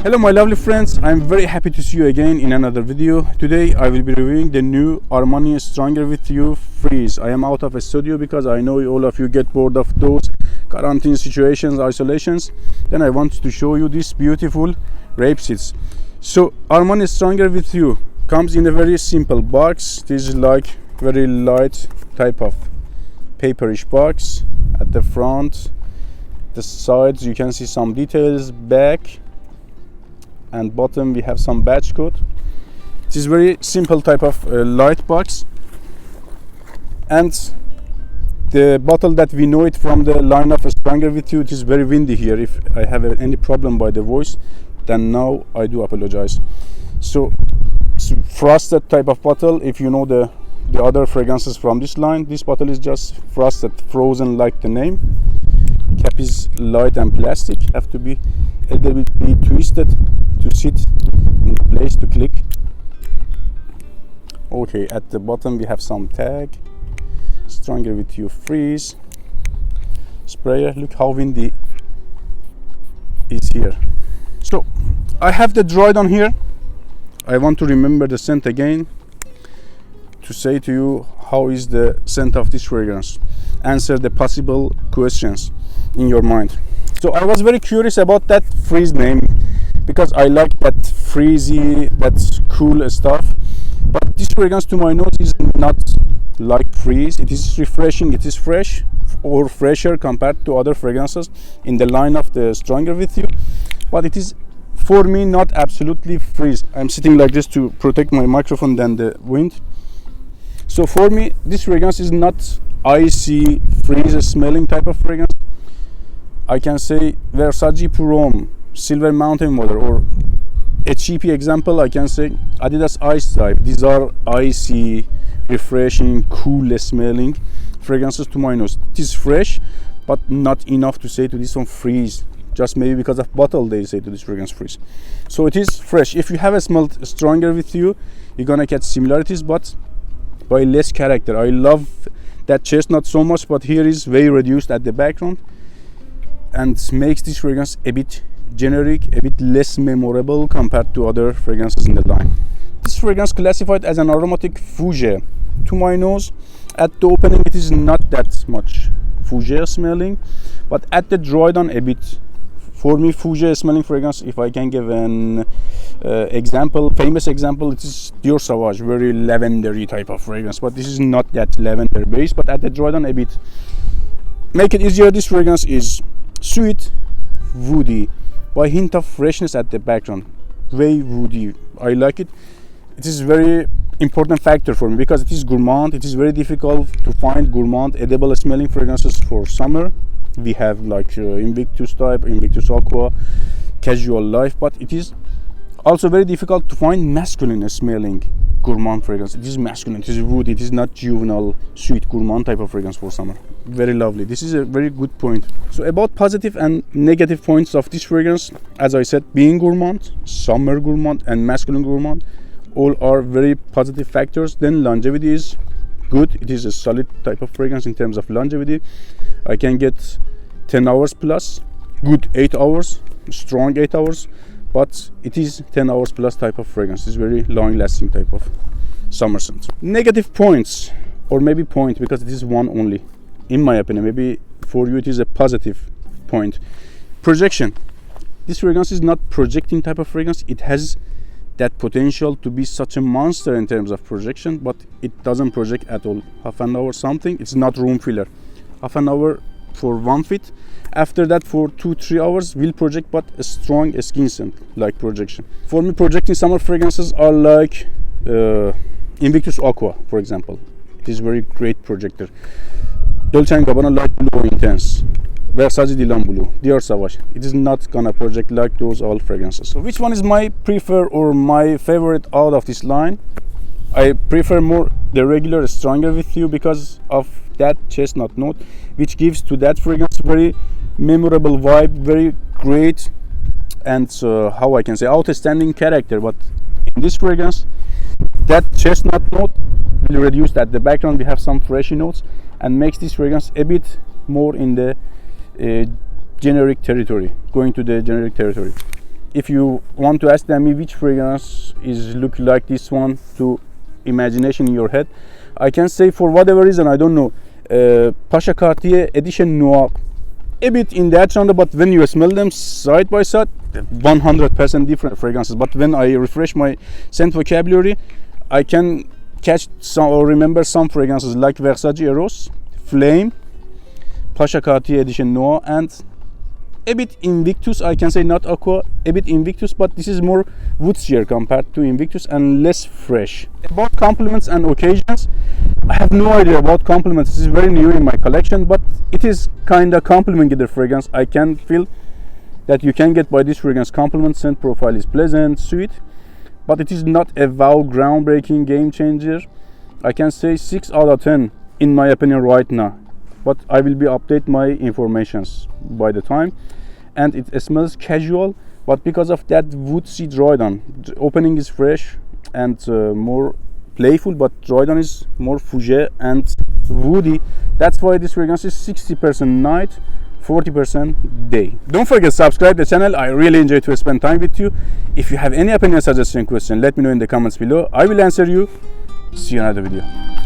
Hello my lovely friends, I'm very happy to see you again in another video. Today I will be reviewing the new Armani Stronger With You Freeze. I am out of a studio because I know all of you get bored of those quarantine situations, isolations. Then I want to show you this beautiful rape seats. So Armani Stronger With You comes in a very simple box. This is like very light type of paperish box. At the front, the sides you can see some details, back and bottom we have some badge code. It is very simple type of light box, and the bottle that we know it from the line of Stronger With You, it is very windy here. If I have any problem by the voice, then now I do apologize. So it's frosted type of bottle. If you know the other fragrances from this line, this bottle is just frosted, frozen like the name. Cap is light and plastic, have to be a little bit twisted to sit in place to click. Okay, at the bottom we have some tag, Stronger With You Freeze sprayer. Look how windy is here. So I have the droid on here. I want to remember the scent again to say to you how is the scent of this fragrance, answer the possible questions in your mind. So I was very curious about that freeze name because I like that freezy, that cool stuff. But this fragrance to my nose is not like freeze. It is refreshing, it is fresh or fresher compared to other fragrances in the line of the Stronger With You. But it is for me not absolutely freeze. I'm sitting like this to protect my microphone than the wind. So for me this fragrance is not icy, freeze smelling type of fragrance. I can say Versace Prom, Silver Mountain Water, or a cheapie example, I can say Adidas Ice Type. These are icy, refreshing, cool smelling fragrances to my nose. It is fresh, but not enough to say to this one freeze. Just maybe because of bottle they say to this fragrance freeze. So it is fresh. If you have a smelled Stronger With You, you're gonna get similarities, but by less character. I love that chestnut so much, but here is very reduced at the background and makes this fragrance a bit generic, a bit less memorable compared to other fragrances in the line. This fragrance classified as an aromatic fougere. To my nose, at the opening it is not that much fougere smelling, but at the dry down a bit. For me, fougere smelling fragrance, if I can give an example, famous example, it is Dior Sauvage, very lavendery type of fragrance, but this is not that lavender base, but at the dry down a bit. Make it easier, this fragrance is sweet, woody, by hint of freshness at the background. Very woody, I like it. It is very important factor for me because it is gourmand. It is very difficult to find gourmand, edible smelling fragrances for summer. We have like Invictus type, Invictus Aqua, Casual Life, but it is also very difficult to find masculine smelling gourmand fragrance. It is masculine, it is woody, it is not juvenile, sweet gourmand type of fragrance for summer. Very lovely. This is a very good point. So about positive and negative points of this fragrance, as I said, being gourmand, summer gourmand and masculine gourmand, all are very positive factors. Then longevity is good. It is a solid type of fragrance in terms of longevity. I can get 10 hours plus, good 8 hours, strong 8 hours, but it is 10 hours plus type of fragrance. It's very long lasting type of summer scent. Negative points, or maybe point because it is one only, in my opinion. Maybe for you it is a positive point. Projection. This fragrance is not projecting type of fragrance. It has that potential to be such a monster in terms of projection, but it doesn't project at all. Half an hour something, it's not room filler. Half an hour for 1 feet. After that for 2-3 hours will project, but a strong skin scent like projection. For me, projecting summer fragrances are like Invictus Aqua, for example. It is very great projector. Dolce & Gabbana Light Blue Intense, Versace Dylan Blue, Dior Sauvage. It is not gonna project like those all fragrances. So which one is my prefer or my favorite out of this line? I prefer more the regular Stronger With You because of that chestnut note, which gives to that fragrance very memorable vibe, very great and how I can say outstanding character. But in this fragrance, that chestnut note will reduce at the background. We have some freshy notes and makes this fragrance a bit more in the generic territory, going to the generic territory. if you want to ask them me which fragrance is look like this one to imagination in your head, I can say for whatever reason, I don't know, Pacha Cartier Edition Noir, a bit in that genre, but when you smell them side by side, 100% different fragrances. But when I refresh my scent vocabulary, I can catch some or remember some fragrances like Versace Eros, Flame, Pacha Cartier Edition Noir, and a bit Invictus. I can say not Aqua, a bit Invictus, but this is more woodsier compared to Invictus and less fresh. About compliments and occasions, I have no idea about compliments. This is very new in my collection, but it is kind of complimenting the fragrance. I can feel that you can get by this fragrance compliment. Scent profile is pleasant, sweet, but it is not a wow, groundbreaking game changer. I can say 6 out of 10 in my opinion right now, but I will be update my informations by the time. And it smells casual, but because of that woodsy dry down, the opening is fresh and more playful, but dry down is more fougere and woody. That's why this fragrance is 60% night, 40% day. Don't forget to subscribe the channel. I really enjoy to spend time with you. If you have any opinion, suggestion, question, let me know in the comments below. I will answer you. See you in another video.